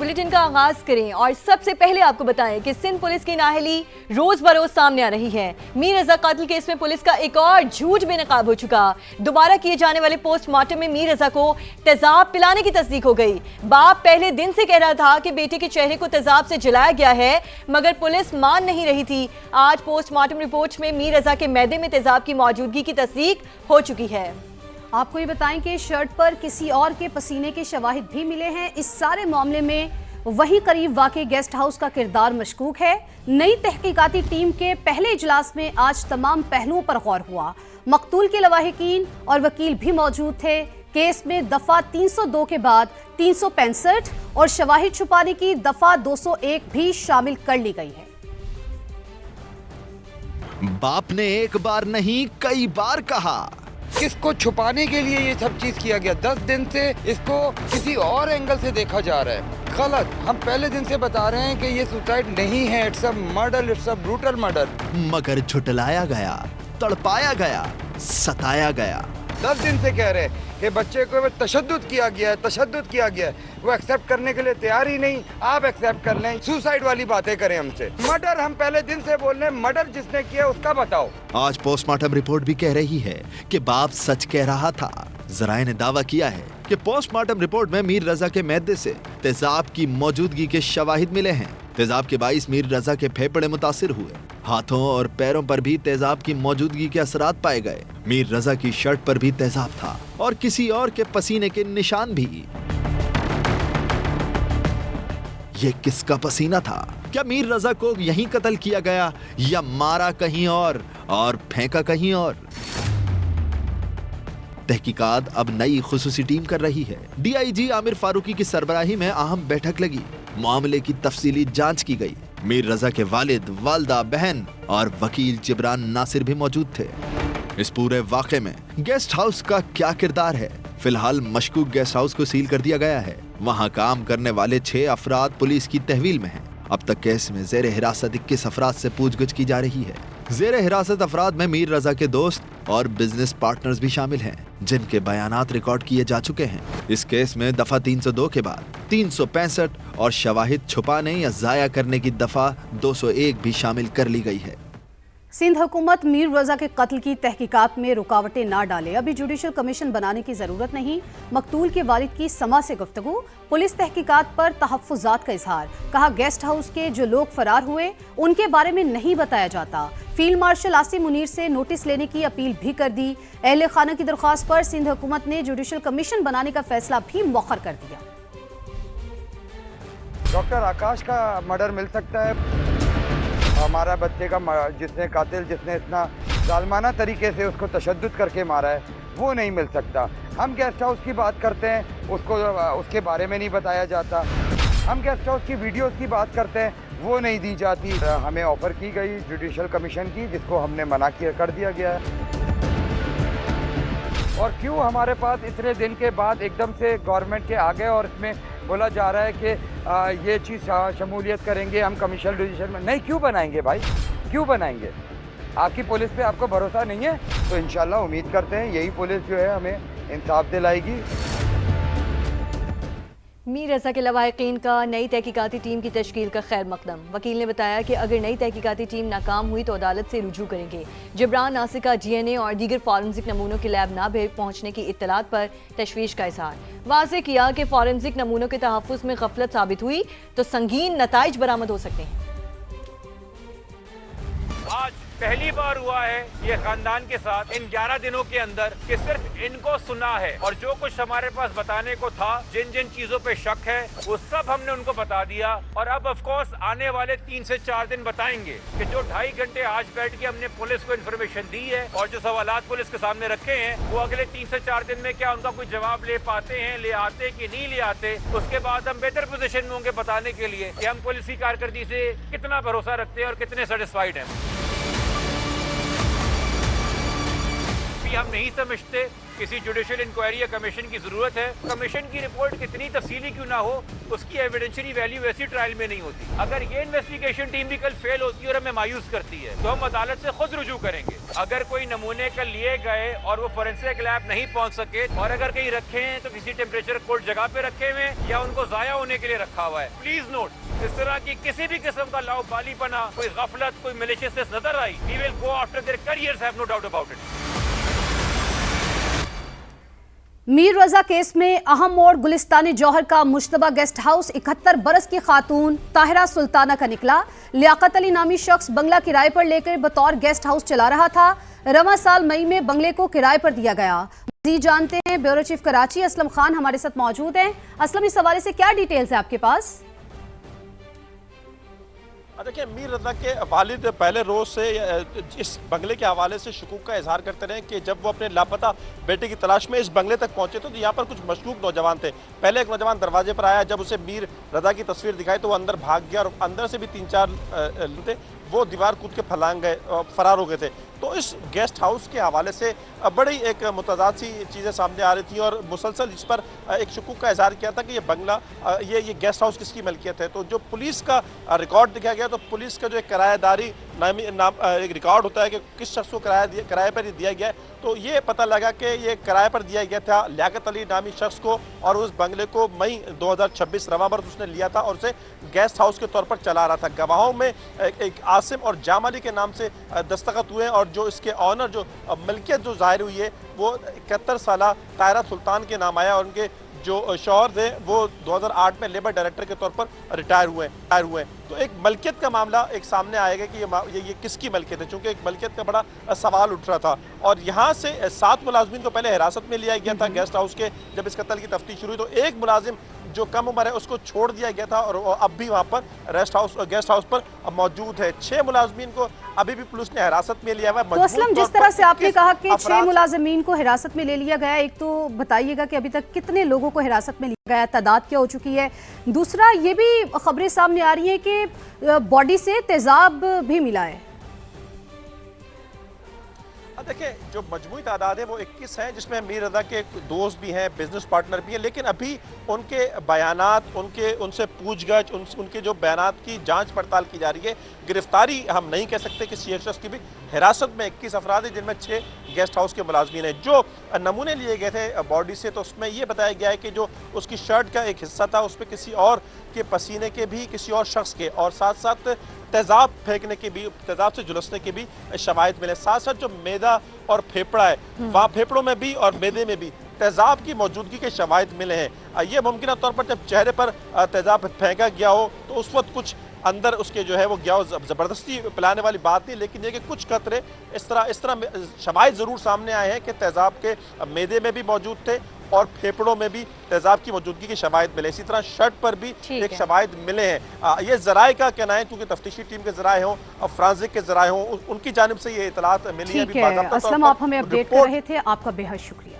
Bulletin का आगाज करें और सबसे पहले आपको बताएं कि सिंध पुलिस की नाअहली रोज बरोज सामने आ रही है। मीर रजा कातिल केस में पुलिस का एक और झूठ बेनकाब हो चुका। दोबारा किए जाने वाले पोस्टमार्टम में मीर रजा को तेजाब पिलाने की तस्दीक हो गई। बाप पहले दिन से कह रहा था कि बेटे के चेहरे को तेजाब से जलाया गया है, मगर पुलिस मान नहीं रही थी। आज पोस्टमार्टम रिपोर्ट में मीर रजा के मैदे में तेजाब की मौजूदगी की तस्दीक हो चुकी है। आपको ये बताएं कि शर्ट पर किसी और के पसीने के शवाहिद भी मिले हैं। इस सारे मामले में वहीं करीब वाक़े गेस्ट हाउस का किरदार मशकूक है। नई तहकीकाती टीम के पहले इजलास में आज तमाम पहलुओं पर गौर हुआ। मकतूल के लवाहिकीन और वकील भी मौजूद थे। केस में दफा 302 के बाद 365 और शवाहिद छुपाने की दफा 201 भी शामिल कर ली गई है। बाप ने एक बार नहीं कई बार कहा, किसको छुपाने के लिए ये सब चीज किया गया। 10 दिन से इसको किसी और एंगल से देखा जा रहा है। गलत। हम पहले दिन से बता रहे हैं कि ये सुसाइड नहीं है, it's a murder, it's a brutal murder. मगर झुटलाया गया, तड़पाया गया, सताया गया। 10 दिन से कह रहे हैं कि बच्चे को तशद्दुद किया गया है, तशद्दुद किया गया है। वो एक्सेप्ट करने के लिए तैयार ही नहीं। आप एक्सेप्ट कर लें, सुसाइड वाली बातें करें हमसे। मर्डर हम पहले दिन से बोल रहे हैं, मर्डर जिसने किया उसका बताओ। आज पोस्टमार्टम रिपोर्ट भी कह रही है कि बाप सच कह रहा था। जराए ने दावा किया है कि पोस्टमार्टम रिपोर्ट में मीर रजा के मैदे से तेजाब की मौजूदगी के शवाहिद मिले हैं। तेजाब के बाइस मीर रजा के फेफड़े मुतासिर हुए। हाथों और पैरों पर भी तेजाब की मौजूदगी के असरात पाए गए। मीर रजा की शर्ट पर भी तेजाब था और किसी और के पसीने के निशान भी। ये किसका पसीना था? क्या मीर रजा को यहीं कत्ल किया गया या मारा कहीं और फेंका कहीं और? तहकीकात अब नई खुसूसी टीम कर रही है। डीआईजी आमिर फारूकी की सरबराही में अहम बैठक लगी। मामले की तफसीली जांच की गई। मीर रजा के वालिद, वालदा, बहन और वकील जिब्रान नासिर भी मौजूद थे। इस पूरे वाक़े में गेस्ट हाउस का क्या किरदार है? फिलहाल मशकूक गेस्ट हाउस को सील कर दिया गया है। वहां काम करने वाले 6 अफराद पुलिस की तहवील में हैं। अब तक केस में जेर हिरासत 21 अफराद से पूछगछ की जा रही है। जेर हिरासत अफराद में मीर रजा के दोस्त और बिजनेस पार्टनर्स भी शामिल हैं, जिनके बयानात रिकॉर्ड किए जा चुके हैं। इस केस में दफा 302 के बाद 365 और शवाहिद छुपाने या जाया करने की दफा 201 भी शामिल कर ली गई है। सिंध हुकूमत मीर रजा के कत्ल की तहकीकात में रुकावटें ना डाले। अभी जुडिशल कमीशन बनाने की जरूरत नहीं। मकतूल के वालिद की समा से गुफ्तगू। पुलिस तहकीकात पर तहफ्फुजात का इजहार। कहा गेस्ट हाउस के जो लोग फरार हुए उनके बारे में नहीं बताया जाता। फील्ड मार्शल आसिम मुनीर से नोटिस लेने की अपील भी कर दी। अहले खाना की दरख्वास्त पर सिंध हुकूमत ने जुडिशल कमीशन बनाने का फैसला भी मौखर कर दिया। डॉक्टर आकाश का मर्डर मिल सकता है। हमारा बच्चे का जिसने कातिल, जिसने इतना जालमाना तरीके से उसको तशद्दुद करके मारा है, वो नहीं मिल सकता। हम गेस्ट हाउस की बात करते हैं, उसको उसके बारे में नहीं बताया जाता। हम गेस्ट हाउस की वीडियोस की बात करते हैं, वो नहीं दी जाती। हमें ऑफर की गई जुडिशल कमीशन की, जिसको हमने मना कर दिया गया है। और क्यों हमारे पास इतने दिन के बाद एकदम से गवर्नमेंट के आगे और इसमें बोला जा रहा है कि ये चीज़ शमूलियत करेंगे हम कमीशन जुडिशल में? नहीं, क्यों बनाएंगे भाई, क्यों बनाएंगे? आपकी पुलिस पे आपको भरोसा नहीं है? तो इंशाल्लाह उम्मीद करते हैं यही पुलिस जो है हमें इंसाफ दिलाएगी। मीर रजा के लवाहिकीन का नई तहकीकाती टीम की तश्कील का खैर मकदम। वकील ने बताया कि अगर नई तहकीकाती टीम नाकाम हुई तो अदालत से रुजू करेंगे। जिब्रान नासिर का DNA और दीगर फॉरेंसिक नमूनों के लैब ना पहुंचने की इत्तलात पर तशवीश का इजहार। वाज़ेह किया कि फॉरेंसिक नमूनों के तहफ़्फ़ुज़ में गफलत साबित हुई तो संगीन नताइज बरामद हो सकते हैं। आज पहली बार हुआ है ये खानदान के साथ इन 11 दिनों के अंदर कि सिर्फ इनको सुना है और जो कुछ हमारे पास बताने को था, जिन जिन चीजों पे शक है, वो सब हमने उनको बता दिया। और अब ऑफ कोर्स आने वाले 3 से 4 दिन बताएंगे कि जो 2.5 घंटे आज बैठ के हमने पुलिस को इन्फॉर्मेशन दी है और जो सवालात पुलिस के सामने रखे हैं, वो अगले 3 से 4 दिन में क्या उनका कोई जवाब ले पाते हैं, ले आते कि नहीं ले आते। उसके बाद हम बेहतर पोजीशन में होंगे बताने के लिए कि हम पुलिस की कारकर्दगी से कितना भरोसा रखते हैं और कितने सेटिस्फाइड हैं। अभी हम नहीं समझते किसी जुडिशियल इंक्वायरी या कमीशन की जरूरत है। कमीशन की रिपोर्ट कितनी तफसीली क्यों ना हो, उसकी एविडेंशियरी वैल्यू ऐसी ट्रायल में नहीं होती। अगर ये इन्वेस्टिगेशन टीम भी कल फेल होती है और हमें मायूस करती है तो हम अदालत से खुद रुजू करेंगे। अगर कोई नमूने कल लिए गए और वो फोरेंसिक लैब नहीं पहुंच सके और अगर कहीं रखे हैं तो किसी टेम्परेचर कोल्ड जगह पे रखे हुए या उनको जाया होने के लिए रखा हुआ है। प्लीज नोट, इस तरह की किसी भी किस्म का लाउबालीपना, कोई गफलत, कोई मैलिशियसनेस नजर आई, we will go after their careers, have no doubt about it. Mir Raza case में अहम मोड़ गुलिस्तान जौहर का मुश्तबा गेस्ट हाउस 71 बरस की खातून ताहिरा सुल्ताना का निकला। लियाकत अली नामी शख्स बंगला किराए पर लेकर बतौर गेस्ट हाउस चला रहा था। रवां साल मई में बंगले को किराए पर दिया गया। मज़ीद जानते हैं ब्यूरो चीफ कराची असलम खान हमारे साथ मौजूद हैं। असलम, इस हवाले से क्या डिटेल्स है आपके पास? देखिए, मीर रजा के वालिद पहले रोज से इस बंगले के हवाले से शकूक का इजहार करते रहे कि जब वो अपने लापता बेटे की तलाश में इस बंगले तक पहुंचे तो यहाँ पर कुछ मशकूक नौजवान थे। पहले एक नौजवान दरवाजे पर आया, जब उसे मीर रजा की तस्वीर दिखाई तो वो अंदर भाग गया और अंदर से भी 3-4 थे, वो दीवार कूद के फलांग गए, फरार हो गए थे। तो इस गेस्ट हाउस के हवाले से बड़ी एक मुतज़ाद सी चीज़ें सामने आ रही थी और मुसलसल इस पर एक शकूक का इजहार किया था कि ये बंगला, ये गेस्ट हाउस किसकी मलकियत है। तो जो पुलिस का रिकॉर्ड दिखाया गया तो पुलिस का जो एक किराएदारी एक रिकॉर्ड होता है कि किस शख्स को किराए पर दिया गया है, तो ये पता लगा कि ये किराए पर दिया गया था लियाकत अली नामी शख्स को और उस बंगले को मई 2026 रवां बरस उसने लिया था और उसे गेस्ट हाउस के तौर पर चला रहा था। गवाहों में एक आसिम और जाम अली के नाम से दस्तखत हुए और जो इसके ऑनर, जो मलकियत जो जाहिर हुई है वो 71 साला ताहिरा सुल्तान के नाम आया और उनके जो शौहर थे वो 2008 में लेबर डायरेक्टर के तौर पर रिटायर हुए। तो एक मलकियत का मामला एक सामने आएगा कि ये किसकी मलकियत है, चूंकि एक मलकियत का बड़ा सवाल उठ रहा था। और यहाँ से 7 मुलाजमीन को पहले हिरासत में लिया गया था गेस्ट हाउस के। जब इस कत्ल की तफ्तीश शुरू हुई तो एक मुलाजिम जो कम उम्र है उसको छोड़ दिया गया था और अब भी वहाँ पर गेस्ट हाउस पर मौजूद है। 6 मुलाजमीन को अभी भी पुलिस ने हिरासत में लिया हुआ है। तो असलम, जिस तरह से आपने कहा कि 6 मुलाजमीन को हिरासत में ले लिया गया, एक तो बताइएगा कि अभी तक कितने लोगों को हिरासत में लिया गया, तादाद क्या हो चुकी है? दूसरा, ये भी खबरें सामने आ रही हैं कि बॉडी से तेजाब भी मिला है। देखिए, जो मजमूई तादाद है वो 21 है, जिसमें मीर रजा के दोस्त भी हैं, बिजनेस पार्टनर भी हैं, लेकिन अभी उनके बयानात, उनसे पूछगछ, उनके जो बयानात की जांच पड़ताल की जा रही है। गिरफ्तारी हम नहीं कह सकते किसी एक शख्स की भी। हिरासत में 21 अफराद हैं, जिनमें 6 गेस्ट हाउस के मुलाजमीन हैं। जो नमूने लिए गए थे बॉडी से, तो उसमें ये बताया गया है कि जो उसकी शर्ट का एक हिस्सा था उस पर किसी और के पसीने के भी, किसी और शख्स के, और साथ साथ तेजाब फेंकने के भी, तेजाब से झुलसने के भी शवाहिद मिले। साथ साथ जो मैदा और फेफड़ा है वहाँ फेफड़ों में भी और मैदे में भी तेजाब की मौजूदगी के शवाहिद मिले हैं। ये मुमकिन तौर पर जब चेहरे पर तेजाब फेंका गया हो तो उस वक्त कुछ अंदर उसके जो है वो गया हो, ज़बरदस्ती पिलाने वाली बात नहीं, लेकिन ये कि कुछ कतरे इस तरह शवाहिद ज़रूर सामने आए हैं कि तेजाब के मैदे में भी मौजूद थे और फेफड़ों में भी तेजाब की मौजूदगी के शवाहिद मिले। इसी तरह शर्ट पर भी एक शवाहिद मिले हैं। ये ज़राए का कहना है, क्योंकि तफ्तीशी टीम के ज़राए हों और फ्रांसिक के ज़राए हों, उनकी जानिब से ये इतलात मिली है। असलम, आप हमें अपडेट कर रहे थे, आपका बेहद शुक्रिया।